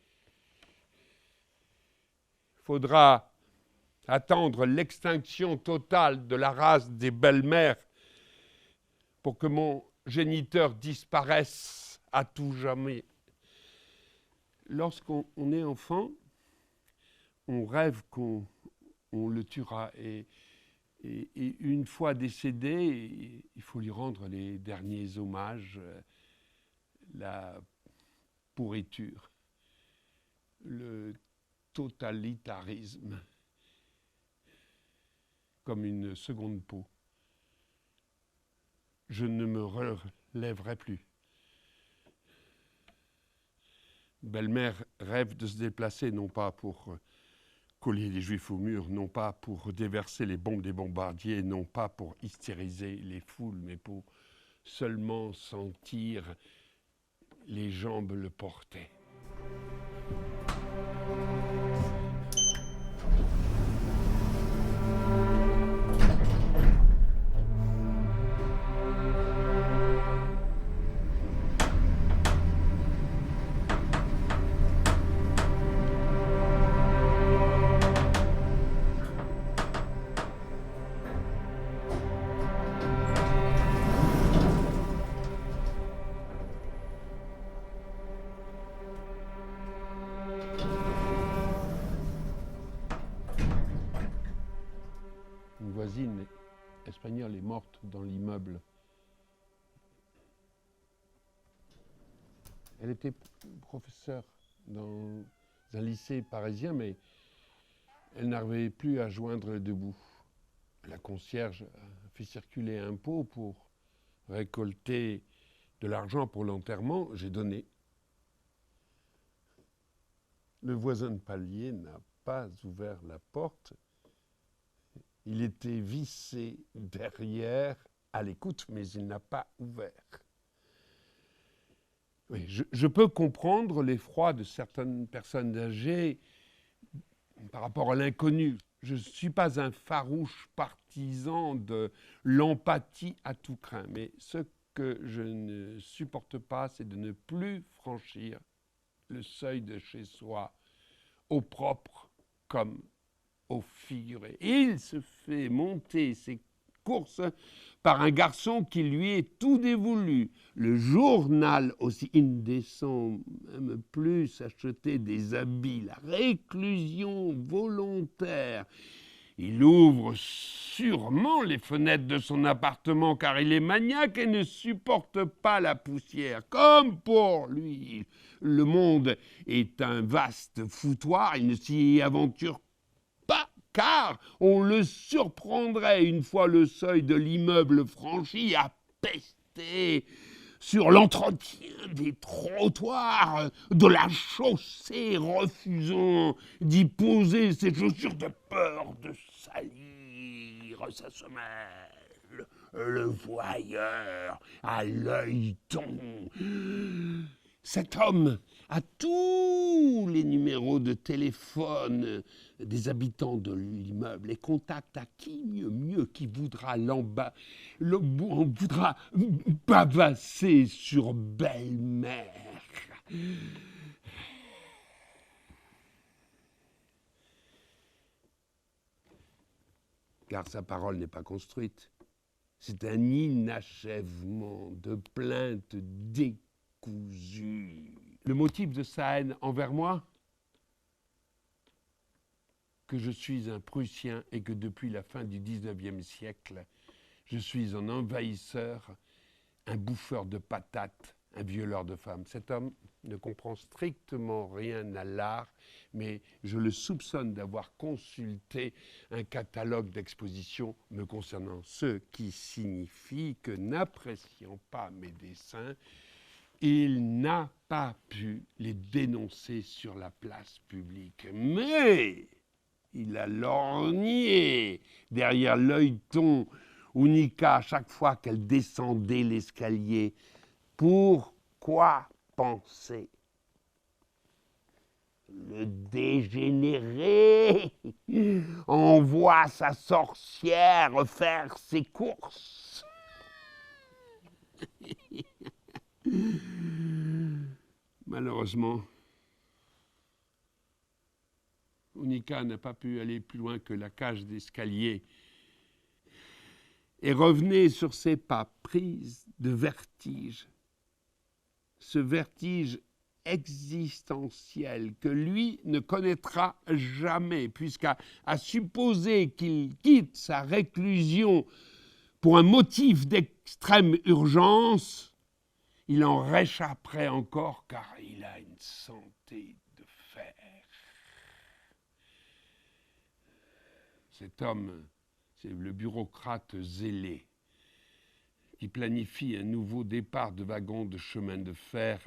Il faudra attendre l'extinction totale de la race des belles-mères pour que mon géniteur disparaisse à tout jamais. Lorsqu'on est enfant, on rêve qu'on le tuera et une fois décédé, il faut lui rendre les derniers hommages, la pourriture, le totalitarisme, comme une seconde peau. Je ne me relèverai plus. Belle-mère rêve de se déplacer, non pas pour coller les juifs au mur, non pas pour déverser les bombes des bombardiers, non pas pour hystériser les foules, mais pour seulement sentir les jambes le porter. voisine espagnole est morte dans l'immeuble. Elle était professeure dans un lycée parisien, mais elle n'arrivait plus à joindre le debout. La concierge a fait circuler un pot pour récolter de l'argent pour l'enterrement. J'ai donné. Le voisin de palier n'a pas ouvert la porte. Il était vissé derrière, à l'écoute, mais il n'a pas ouvert. Oui, je peux comprendre l'effroi de certaines personnes âgées par rapport à l'inconnu. Je ne suis pas un farouche partisan de l'empathie à tout craint, mais ce que je ne supporte pas, c'est de ne plus franchir le seuil de chez soi, au propre comme au figuré. Il se fait monter ses courses par un garçon qui lui est tout dévolu. Le journal aussi, il ne descend même plus s'acheter des habits. La réclusion volontaire. Il ouvre sûrement les fenêtres de son appartement car il est maniaque et ne supporte pas la poussière. Comme pour lui, le monde est un vaste foutoir, il ne s'y aventure pas car on le surprendrait une fois le seuil de l'immeuble franchi à pester sur l'entretien des trottoirs, de la chaussée, refusant d'y poser ses chaussures de peur de salir sa semelle. Le voyeur à l'œil ton. Cet homme a tous les numéros de téléphone des habitants de l'immeuble et contacte à qui mieux qui voudra voudra bavasser sur belle-mère. Car sa parole n'est pas construite. C'est un inachèvement de plaintes décousues. Le motif de sa haine envers moi, que je suis un Prussien et que depuis la fin du XIXe siècle, je suis un envahisseur, un bouffeur de patates, un violeur de femmes. Cet homme ne comprend strictement rien à l'art, mais je le soupçonne d'avoir consulté un catalogue d'expositions me concernant, ce qui signifie que, n'appréciant pas mes dessins, il n'a pas pu les dénoncer sur la place publique. Mais il a lorgné derrière l'œilleton Unica à chaque fois qu'elle descendait l'escalier. Pourquoi penser? Le dégénéré envoie sa sorcière faire ses courses. Malheureusement, Unica n'a pas pu aller plus loin que la cage d'escalier et revenait sur ses pas prise de vertige. Ce vertige existentiel que lui ne connaîtra jamais, puisqu'à supposer qu'il quitte sa réclusion pour un motif d'extrême urgence, il en réchapperait encore car il a une santé de fer. Cet homme, c'est le bureaucrate zélé qui planifie un nouveau départ de wagon de chemin de fer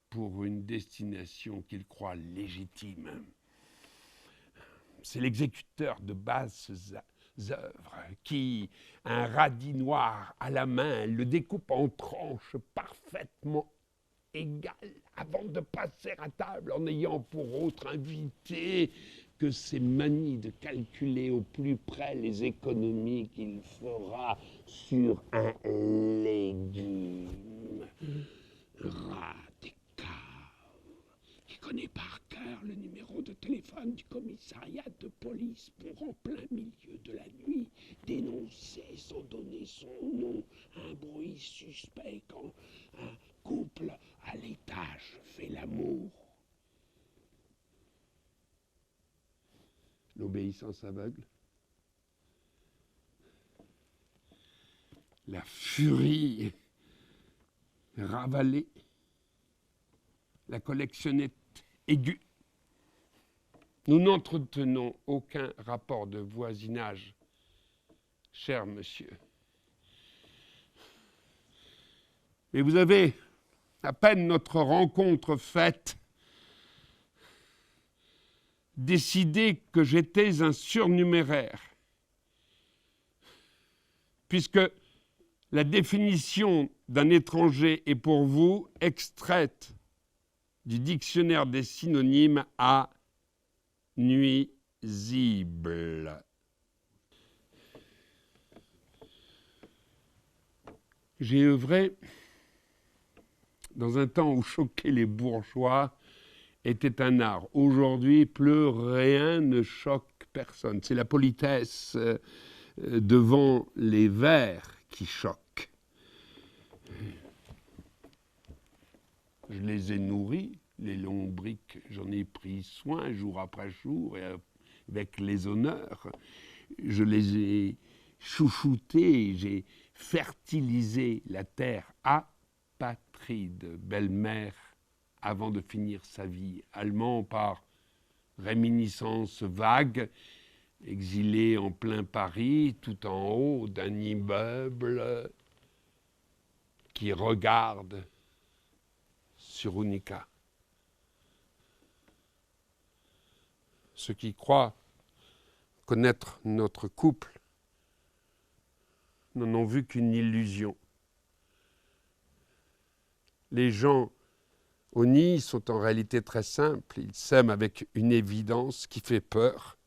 pour une destination qu'il croit légitime. C'est l'exécuteur de basses œuvres qui, un radis noir à la main, le découpe en tranches parfaitement égales avant de passer à table en ayant pour autre invité que ses manies de calculer au plus près les économies qu'il fera sur un légume. Rat des caves, qui connaît par cœur le numéro de téléphone du commissariat de police pour en plein milieu de la nuit dénoncer sans donner son nom un bruit suspect quand un couple à l'étage fait l'amour. L'obéissance aveugle. la furie ravalée, la collectionnette aiguë. Nous n'entretenons aucun rapport de voisinage, cher monsieur. Et vous avez, à peine notre rencontre faite, décidé que j'étais un surnuméraire, puisque la définition d'un étranger est pour vous extraite du dictionnaire des synonymes à nuisible. J'ai œuvré dans un temps où choquer les bourgeois était un art. Aujourd'hui, plus rien ne choque personne. C'est la politesse devant les vers qui choque. Je les ai nourris, les lombrics, j'en ai pris soin jour après jour, et avec les honneurs. Je les ai chouchoutés, j'ai fertilisé la terre apatride, belle-mère, avant de finir sa vie, allemand par réminiscence vague, exilé en plein Paris, tout en haut d'un immeuble qui regarde sur Unica. Ceux qui croient connaître notre couple n'en ont vu qu'une illusion. Les gens au nid sont en réalité très simples. Ils s'aiment avec une évidence qui fait peur.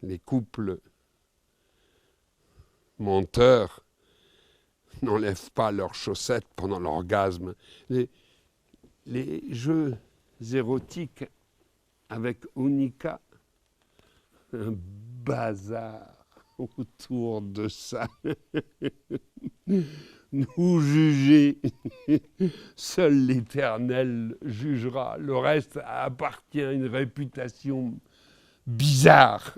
Les couples menteurs n'enlèvent pas leurs chaussettes pendant l'orgasme. Les jeux érotiques avec Unica, un bazar autour de ça. Nous juger, seul l'Éternel jugera. Le reste appartient à une réputation bizarre,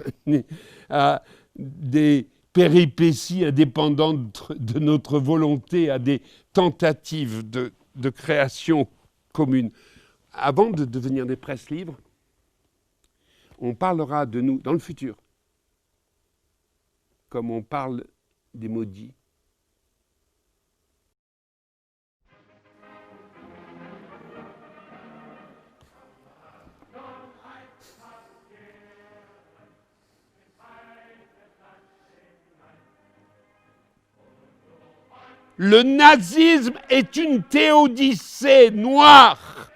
à des péripéties indépendantes de notre volonté, à des tentatives de création commune. Avant de devenir des presses-livres, on parlera de nous dans le futur, comme on parle des maudits. Le nazisme est une théodicée noire.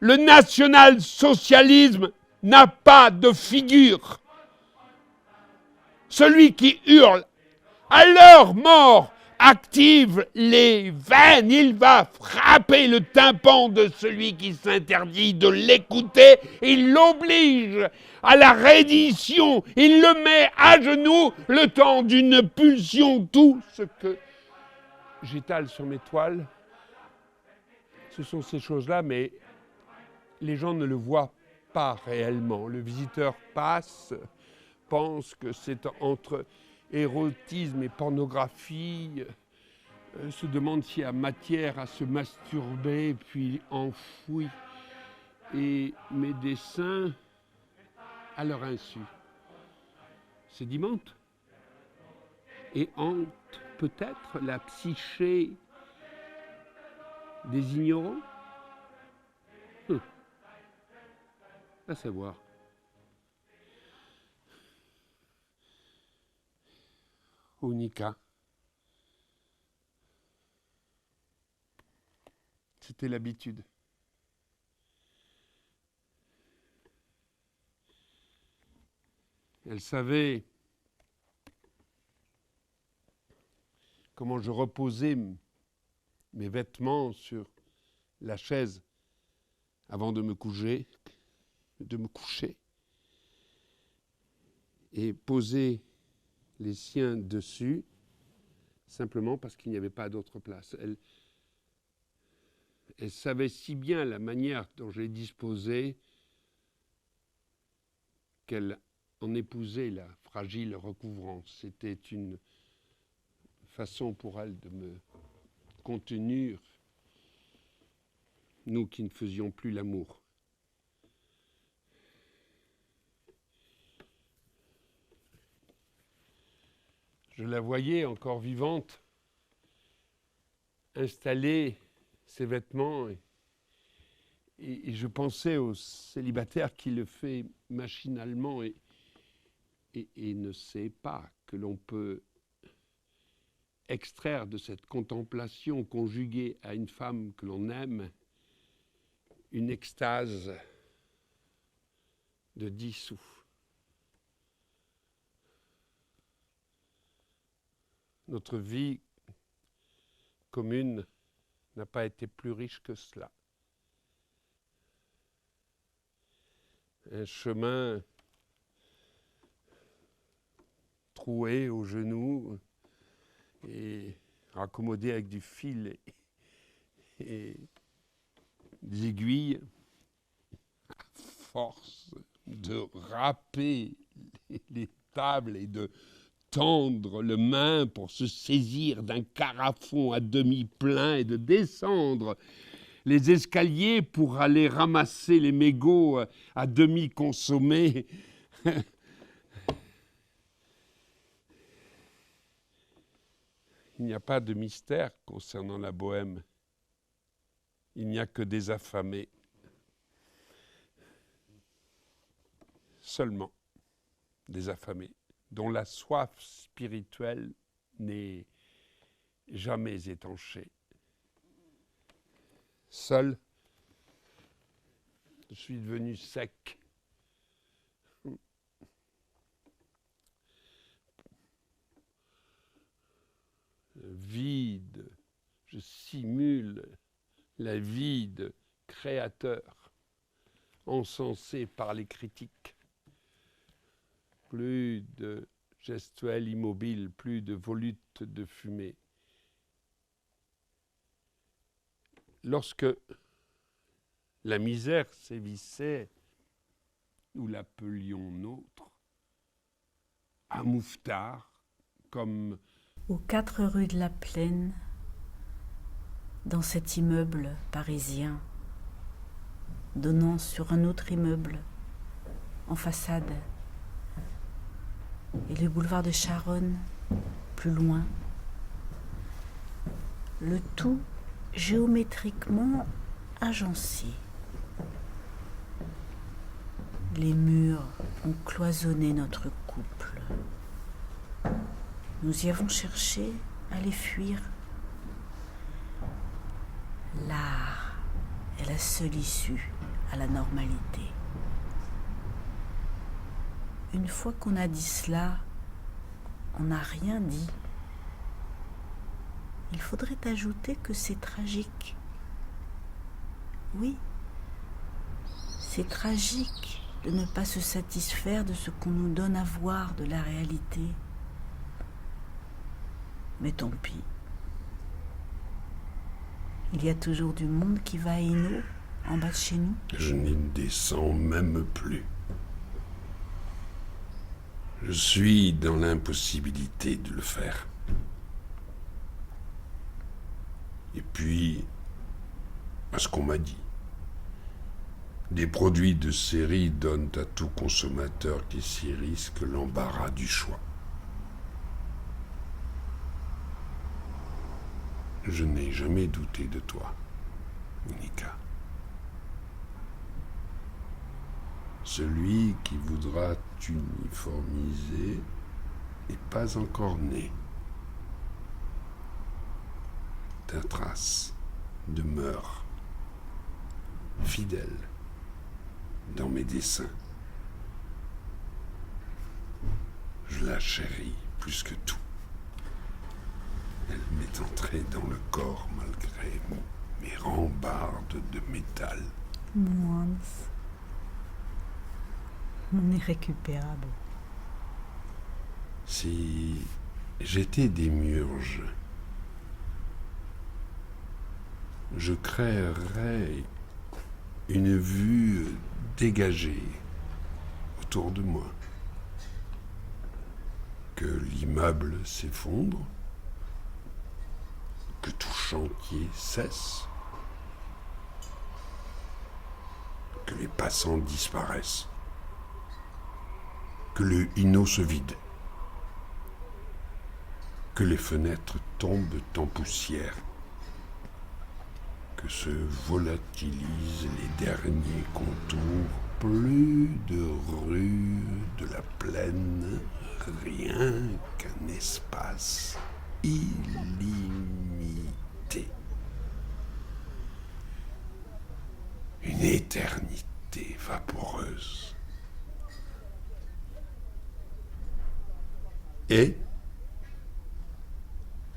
Le national-socialisme n'a pas de figure. Celui qui hurle à leur mort active les veines. Il va frapper le tympan de celui qui s'interdit de l'écouter. Il l'oblige à la reddition. Il le met à genoux le temps d'une pulsion. Tout ce que j'étale sur mes toiles, ce sont ces choses-là, mais les gens ne le voient pas réellement. Le visiteur passe, pense que c'est entre érotisme et pornographie, se demande s'il y a matière à se masturber, puis enfoui. Et mes dessins, à leur insu, sédimentent et hantent peut-être la psyché des ignorants. À savoir. Unica. C'était l'habitude. Elle savait comment je reposais mes vêtements sur la chaise avant de me coucher et poser les siens dessus, simplement parce qu'il n'y avait pas d'autre place. Elle savait si bien la manière dont je les disposais qu'elle en épouser la fragile recouvrance. C'était une façon pour elle de me contenir, nous qui ne faisions plus l'amour. Je la voyais encore vivante, installer ses vêtements et je pensais au célibataire qui le fait machinalement et ne sait pas que l'on peut extraire de cette contemplation conjuguée à une femme que l'on aime une extase de 10 sous. Notre vie commune n'a pas été plus riche que cela. Un chemin troué aux genoux et raccommodé avec du fil et des aiguilles, à force de râper les tables et de tendre le main pour se saisir d'un carafon à demi plein et de descendre les escaliers pour aller ramasser les mégots à demi consommés. Il n'y a pas de mystère concernant la bohème. Il n'y a que des affamés. Seulement des affamés, dont la soif spirituelle n'est jamais étanchée. Seul, je suis devenu sec. Vide, je simule la vie de créateur, encensé par les critiques. Plus de gestuelle immobile, plus de volutes de fumée. Lorsque la misère sévissait, nous l'appelions nôtre, à Mouffetard, comme aux 4 rues de la Plaine, dans cet immeuble parisien, donnant sur un autre immeuble, en façade, et le boulevard de Charonne, plus loin, le tout géométriquement agencé. Les murs ont cloisonné notre couple. Nous y avons cherché à les fuir. L'art est la seule issue à la normalité. Une fois qu'on a dit cela, on n'a rien dit. Il faudrait ajouter que c'est tragique. Oui, c'est tragique de ne pas se satisfaire de ce qu'on nous donne à voir de la réalité. Mais tant pis. Il y a toujours du monde qui va à Hainaut, en bas de chez nous. Je n'y descends même plus. Je suis dans l'impossibilité de le faire. Et puis, à ce qu'on m'a dit, des produits de série donnent à tout consommateur qui s'y risque l'embarras du choix. Je n'ai jamais douté de toi, Monica. Celui qui voudra t'uniformiser n'est pas encore né. Ta trace demeure fidèle dans mes dessins. Je la chéris plus que tout. Elle m'est entrée dans le corps malgré mes rambardes de métal. Moins. On est récupérable. Si j'étais démiurge, je créerais une vue dégagée autour de moi, que l'immeuble s'effondre, que tout chantier cesse, que les passants disparaissent, que le Hino se vide, que les fenêtres tombent en poussière, que se volatilisent les derniers contours, plus de rues de la plaine, rien qu'un espace illimité. Une éternité vaporeuse. Et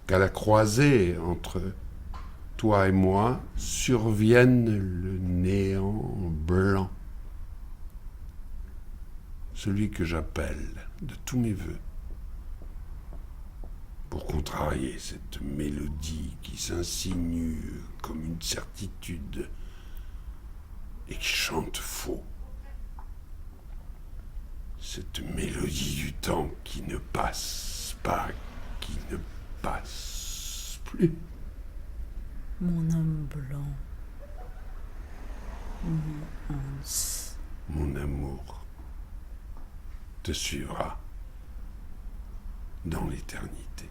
qu'à la croisée entre toi et moi survienne le néant blanc, celui que j'appelle de tous mes voeux, pour contrarier cette mélodie qui s'insinue comme une certitude et qui chante faux. Cette mélodie du temps qui ne passe pas, qui ne passe plus. Mon homme blanc, mon Hans. Mon amour te suivra dans l'éternité.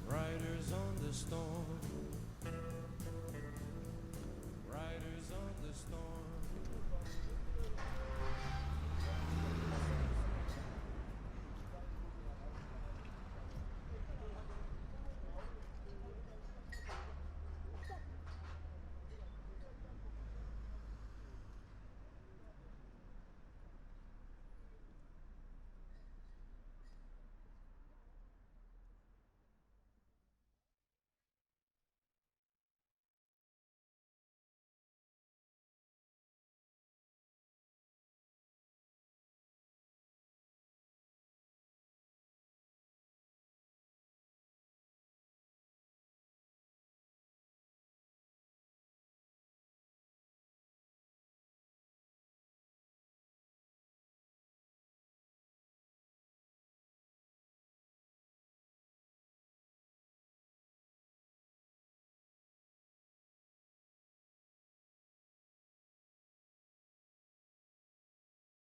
Riders on the storm.